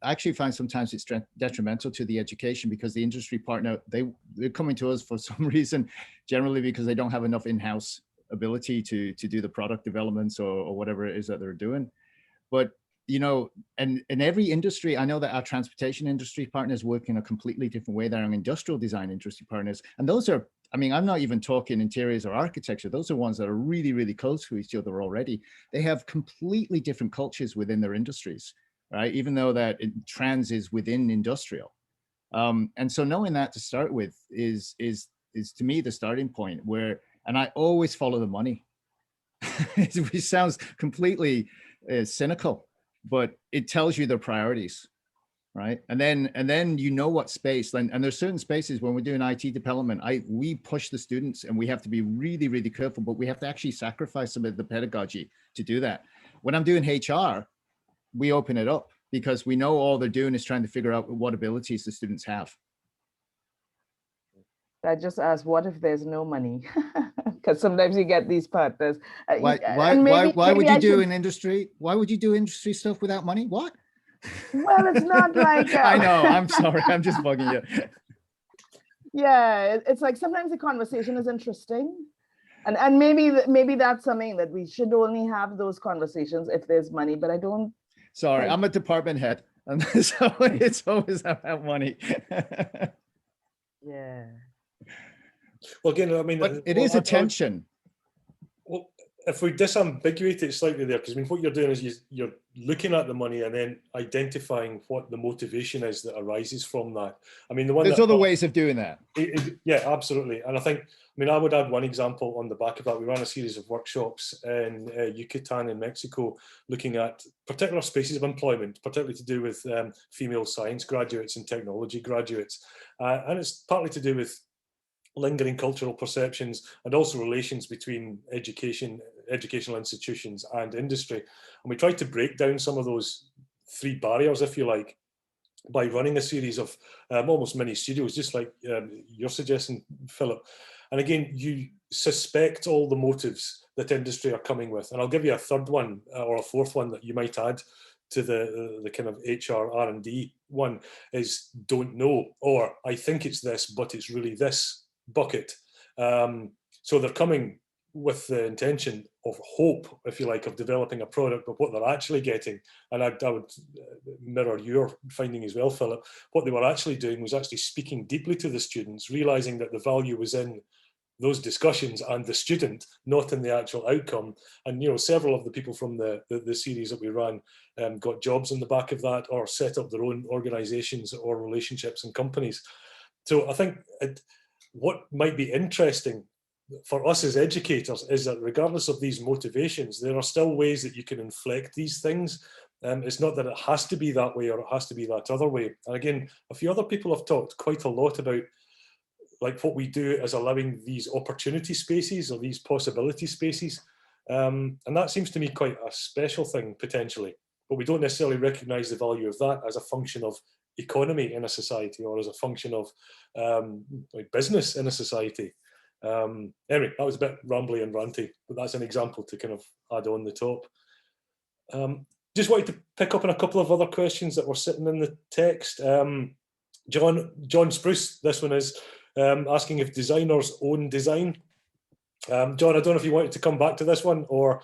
actually find sometimes it's detrimental to the education because the industry partner, they're coming to us for some reason, generally because they don't have enough in-house ability to do the product developments or whatever it is that they're doing. But you know, and in every industry, I know that our transportation industry partners work in a completely different way than our industrial design industry partners. And those are, I mean, I'm not even talking interiors or architecture. Those are ones that are really, really close to each other already. They have completely different cultures within their industries, right? Even though that trans is within industrial. And so knowing that to start with is to me the starting point where, and I always follow the money. It sounds completely cynical, but it tells you their priorities, right? And then you know what space, and there's certain spaces when we're doing IT development, we push the students and we have to be really, really careful, but we have to actually sacrifice some of the pedagogy to do that. When I'm doing HR, we open it up because we know all they're doing is trying to figure out what abilities the students have. I just asked, what if there's no money? Because sometimes you get these partners. Why would you do an industry? Why would you do industry stuff without money? What? Well, it's not like I know. I'm sorry. I'm just bugging you. Yeah, it's like sometimes the conversation is interesting, and maybe that's something that we should only have those conversations if there's money. But I don't. Sorry, I'm a department head, and so it's always about money. Yeah. Well, again, I mean, but it is a tension. Well, if we disambiguate it slightly there, because I mean, what you're doing is you're looking at the money and then identifying what the motivation is that arises from that. I mean, there's other ways of doing that. Yeah, absolutely. And I mean, I would add one example on the back of that. We ran a series of workshops in Yucatan in Mexico, looking at particular spaces of employment, particularly to do with female science graduates and technology graduates. And it's partly to do with lingering cultural perceptions and also relations between educational institutions and industry. And we tried to break down some of those three barriers, if you like, by running a series of almost mini studios, just like you're suggesting, Philip. And again, you suspect all the motives that industry are coming with. And I'll give you a third one or a fourth one that you might add to the kind of HR R&D one is don't know, or I think it's this, but it's really this bucket. So they're coming with the intention of hope, if you like, of developing a product, but what they're actually getting, and I would mirror your finding as well, Philip, what they were actually doing was actually speaking deeply to the students, realizing that the value was in those discussions and the student, not in the actual outcome. And, you know, several of the people from the series that we ran got jobs on the back of that, or set up their own organizations or relationships and companies. So I think what might be interesting for us as educators is that regardless of these motivations, there are still ways that you can inflect these things. It's not that it has to be that way or it has to be that other way. And again, a few other people have talked quite a lot about like what we do as allowing these opportunity spaces or these possibility spaces. And that seems to me quite a special thing potentially, but we don't necessarily recognize the value of that as a function of economy in a society or as a function of like business in a society. Anyway, that was a bit rambly and ranty, but that's an example to kind of add on the top. Just wanted to pick up on a couple of other questions that were sitting in the text. John Spruce, this one is asking if designers own design. John, I don't know if you wanted to come back to this one, or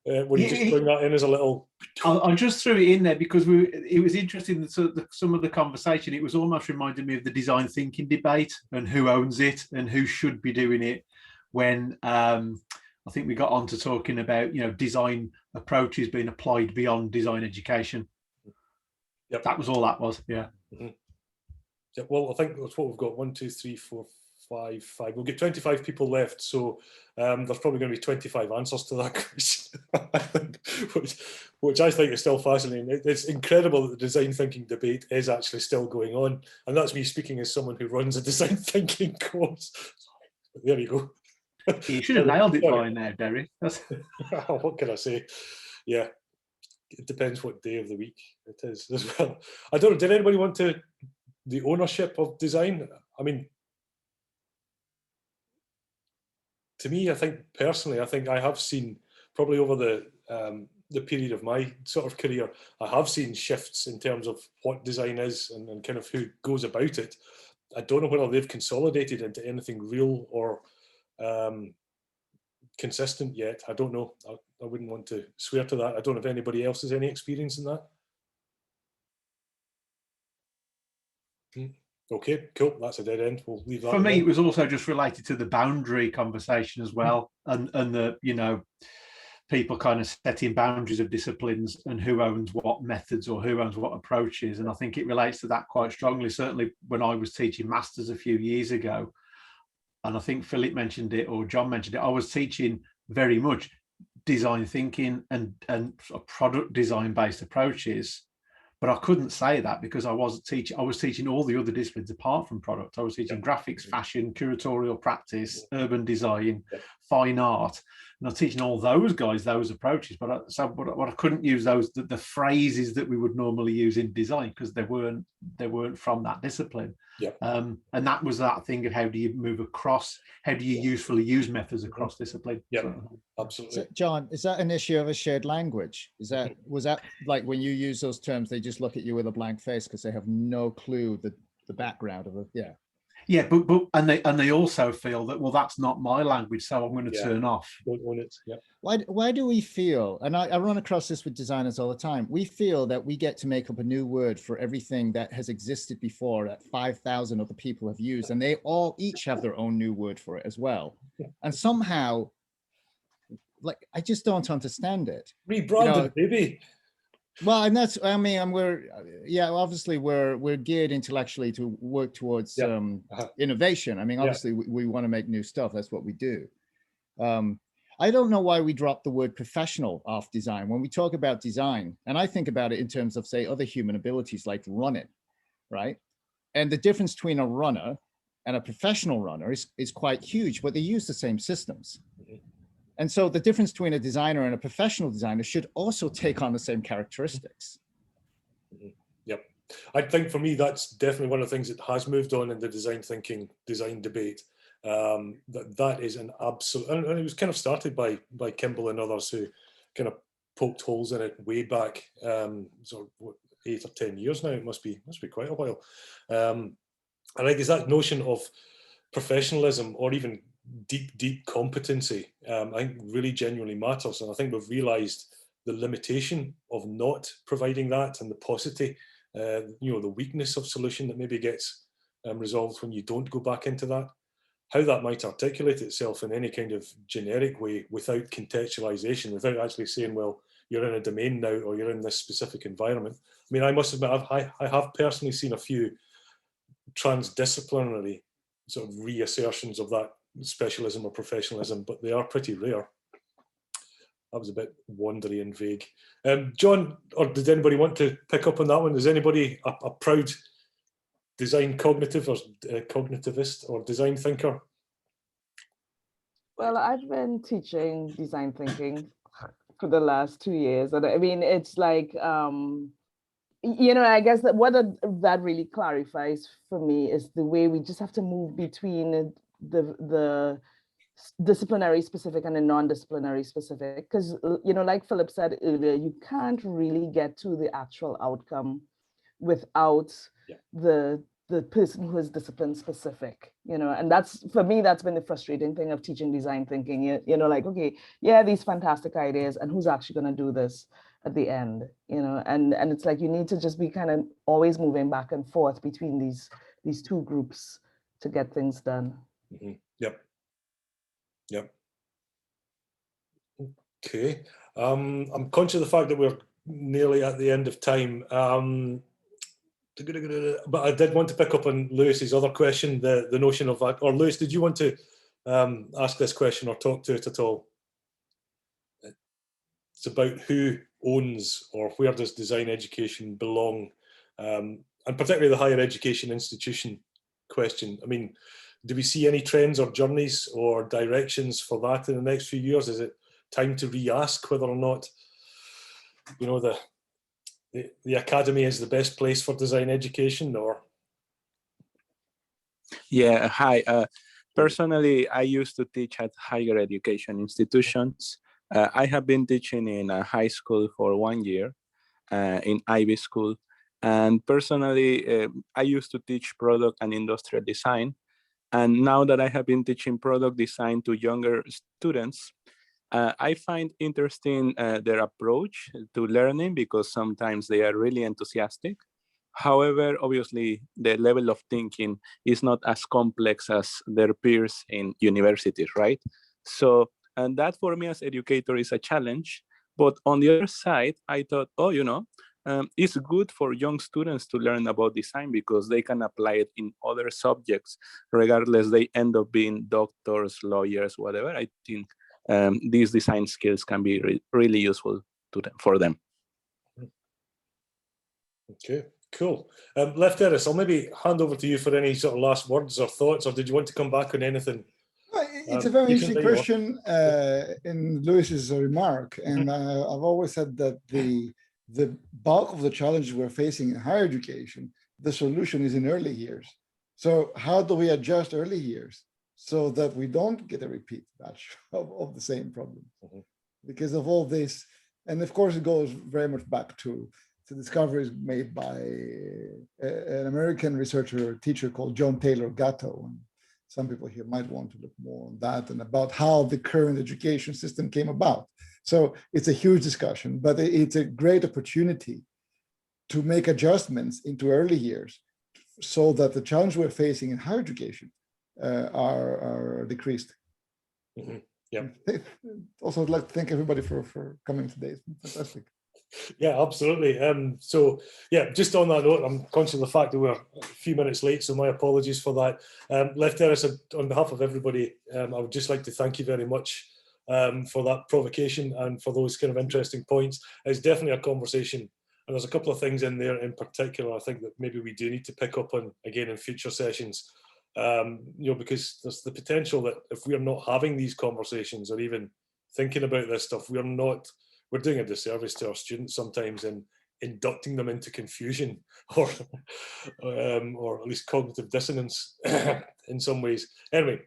were you just throwing that in as a little... I just threw it in there because it was interesting, some of the conversation. It was almost reminding me of the design thinking debate and who owns it and who should be doing it, when I think we got on to talking about, you know, design approaches being applied beyond design education. Yep. That was all that was, yeah. Mm-hmm. Yeah, well, I think that's what we've got. 1, 2, 3, 4, 5. We'll get 25 people left, so there's probably going to be 25 answers to that question, I think, which I think is still fascinating. It's incredible that the design thinking debate is actually still going on, and that's me speaking as someone who runs a design thinking course. Sorry, there you go. You should have nailed it by now, Derek. What can I say? Yeah, it depends what day of the week it is as well. I don't know, did anybody want to the ownership of design? I mean, to me, I think personally, I have seen probably over the period of my sort of career, I have seen shifts in terms of what design is and kind of who goes about it. I don't know whether they've consolidated into anything real or consistent yet. I don't know. I wouldn't want to swear to that. I don't know if anybody else has any experience in that. Okay, cool. That's a dead end. We'll leave that. For me, it was also just related to the boundary conversation as well, and the, you know, people kind of setting boundaries of disciplines and who owns what methods or who owns what approaches. And I think it relates to that quite strongly. Certainly when I was teaching masters a few years ago, and I think Philip mentioned it or John mentioned it, I was teaching very much design thinking and sort of product design based approaches. But I couldn't say that because I was teaching all the other disciplines apart from product. I was teaching graphics, fashion, curatorial practice, urban design, fine art. And I was teaching all those guys those approaches. But I couldn't use those the phrases that we would normally use in design because they weren't from that discipline. And that was that thing of how do you move across? How do you usefully use methods across discipline? Absolutely. So, John, is that an issue of a shared language? Was that like when you use those terms, they just look at you with a blank face because they have no clue the background of it? Yeah, but they also feel that, well, that's not my language, so I'm going to turn off. Why do we feel, and I run across this with designers all the time, we feel that we get to make up a new word for everything that has existed before that 5,000 other people have used, and they each have their own new word for it as well. And somehow, like, I just don't understand it. Rebranded, baby. Well, and that's, I mean, obviously we're geared intellectually to work towards innovation. I mean, obviously we want to make new stuff. That's what we do. I don't know why we dropped the word professional off design. When we talk about design, and I think about it in terms of, say, other human abilities like running, right? And the difference between a runner and a professional runner is quite huge, but they use the same systems. And so the difference between a designer and a professional designer should also take on the same characteristics. Yep. I think for me, that's definitely one of the things that has moved on in the design thinking, design debate. That is an absolute, and it was kind of started by Kimball and others who kind of poked holes in it way back, sort of 8 or 10 years now. It must be quite a while. I think it's that notion of professionalism or even deep competency, I think really genuinely matters. And I think we've realized the limitation of not providing that and the paucity, the weakness of solution that maybe gets resolved when you don't go back into that. How that might articulate itself in any kind of generic way without contextualization, without actually saying, well, you're in a domain now or you're in this specific environment. I mean, I must admit, I have personally seen a few transdisciplinary sort of reassertions of that specialism or professionalism, but they are pretty rare. That was a bit wandery and vague. John, or did anybody want to pick up on that one? Is anybody a proud design cognitive or cognitivist or design thinker? Well, I've been teaching design thinking for the last 2 years. And I mean, it's like, I guess that what that really clarifies for me is the way we just have to move between the disciplinary specific and the non-disciplinary specific, because like Philip said earlier, you can't really get to the actual outcome without the person who is discipline specific, and that's, for me, that's been the frustrating thing of teaching design thinking. Like, okay, these fantastic ideas, and who's actually going to do this at the end, and it's like you need to just be kind of always moving back and forth between these two groups to get things done. Yep. Okay. I'm conscious of the fact that we're nearly at the end of time. But I did want to pick up on Lewis's other question, the notion of, or Lewis, did you want to ask this question or talk to it at all? It's about who owns or where does design education belong, and particularly the higher education institution question. I mean, do we see any trends or journeys or directions for that in the next few years? Is it time to re-ask whether or not, the academy is the best place for design education, or? Yeah, hi. Personally, I used to teach at higher education institutions. I have been teaching in a high school for 1 year, in Ivy School. And personally, I used to teach product and industrial design. And now that I have been teaching product design to younger students, I find interesting their approach to learning because sometimes they are really enthusiastic. However, obviously, the level of thinking is not as complex as their peers in universities, right? So, and that for me as educator is a challenge. But on the other side, I thought, oh, it's good for young students to learn about design because they can apply it in other subjects, regardless they end up being doctors, lawyers, whatever. I think these design skills can be really useful to them, for them. Okay, cool. Lefteris, I'll maybe hand over to you for any sort of last words or thoughts, or did you want to come back on anything? It's a very interesting question in Lewis's remark, and I've always said that the bulk of the challenges we're facing in higher education, the solution is in early years. So how do we adjust early years so that we don't get a repeat batch of the same problem? Because of all this, and of course it goes very much back to discoveries made by an American researcher, teacher called John Taylor Gatto. And some people here might want to look more on that and about how the current education system came about. So it's a huge discussion, but it's a great opportunity to make adjustments into early years so that the challenge we're facing in higher education are decreased. Yeah. Also, I'd like to thank everybody for coming today. It's been fantastic. Yeah, absolutely. So yeah, just on that note, I'm conscious of the fact that we're a few minutes late, so my apologies for that. Lefteris, on behalf of everybody, I would just like to thank you very much for that provocation and for those kind of interesting points. It's definitely a conversation, and there's a couple of things in there in particular I think that maybe we do need to pick up on again in future sessions. Because there's the potential that if we are not having these conversations or even thinking about this stuff, we're doing a disservice to our students sometimes in inducting them into confusion or at least cognitive dissonance in some ways. Anyway,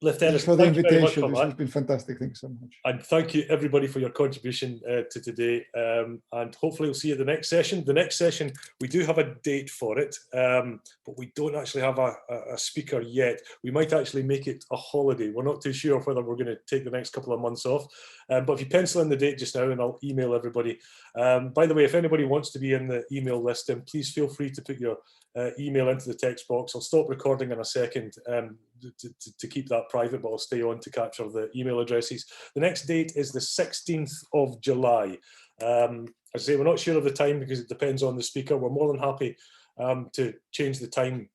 Lefteris, for the thank you very much invitation. for This that. has been fantastic. Thanks so much. And thank you everybody for your contribution to today. And hopefully we'll see you at the next session. The next session, we do have a date for it, but we don't actually have a speaker yet. We might actually make it a holiday. We're not too sure whether we're going to take the next couple of months off. But if you pencil in the date just now, and I'll email everybody. By the way, if anybody wants to be in the email list, then please feel free to put your email into the text box. I'll stop recording in a second to keep that private, but I'll stay on to capture the email addresses. The next date is the 16th of July. As I say, we're not sure of the time because it depends on the speaker. We're more than happy to change the time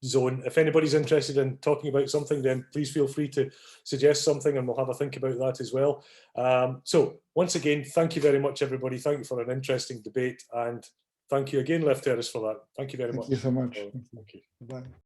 zone. If anybody's interested in talking about something, then please feel free to suggest something and we'll have a think about that as well. So once again, thank you very much, everybody. Thank you for an interesting debate, and thank you again, Lefteris, for that. Thank you very much. Thank you so much. Thank you. Bye.